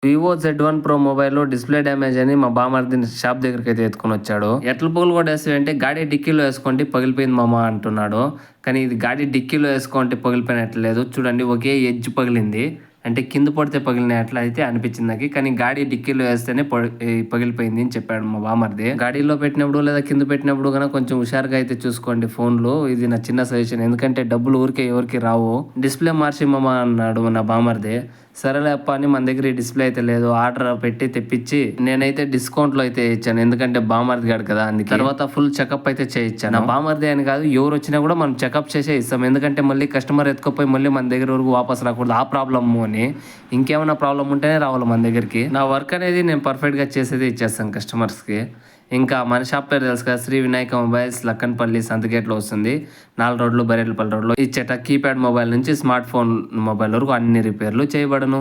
Vivo Z1 Pro mobile display damage అని మా బామర్దిని shop దగ్గరికి అయితే ఎత్తుకొని వచ్చాడు. ఎట్ల పగులు కూడా అంటే గాడి డిక్కీలో వేసుకోండి పగిలిపోయింది మామ అంటున్నాడు. కానీ ఇది గాడి డిక్కీలో వేసుకోండి పగిలిపోయినట్లేదు. చూడండి ఒకే ఎడ్జ్ పగిలింది. అంటే కింద పడితే పగిలినట్లు అయితే అనిపించింది నాకు. కానీ గాడి డిక్కీలో వేస్తేనే పగిలిపోయింది అని చెప్పాడు మా బామర్ది. గాడిలో పెట్టినప్పుడు లేదా కింద పెట్టినప్పుడు కనుక కొంచెం హుషారుగా అయితే చూసుకోండి ఫోన్లు. ఇది నా చిన్న సజెషన్. ఎందుకంటే డబ్బులు ఊరికే ఎవరికి రావు. డిస్ప్లే మార్చి మామ అన్నాడు నా బామర్ది. సరేలే అప్ప అని మన దగ్గర ఈ డిస్ప్లే అయితే లేదు. ఆర్డర్ పెట్టి తెప్పించి నేనైతే డిస్కౌంట్ లో అయితే ఇచ్చాను. ఎందుకంటే బామర్ది గాడు కదా, అందుకే. తర్వాత ఫుల్ చెకప్ అయితే చేయించాను. నా బామర్ది అని కాదు, ఎవరు వచ్చినా కూడా మనం చెకప్ చేసే ఇస్తాం. ఎందుకంటే మళ్ళీ కస్టమర్ ఎత్తుకపోయి మళ్ళీ మన దగ్గర వరకు వాపస్ రాకూడదు ఆ ప్రాబ్లమ్ అని. ఇంకేమైనా ప్రాబ్లం ఉంటేనే రావాలి మన దగ్గరికి. నా వర్క్ అనేది నేను పర్ఫెక్ట్ గా చేసేది ఇచ్చేస్తాను కస్టమర్స్ కి. ఇంకా మన షాప్ పేరు తెలుసు కదా, శ్రీ వినాయక మొబైల్స్, లక్కన్పల్లి సంతగేట్లో వస్తుంది. 4 రోడ్లు బరేలపల్లి రోడ్లో ఇచ్చేట కీప్యాడ్ మొబైల్ నుంచి స్మార్ట్ ఫోన్ మొబైల్ వరకు అన్ని రిపేర్లు చేయబడను.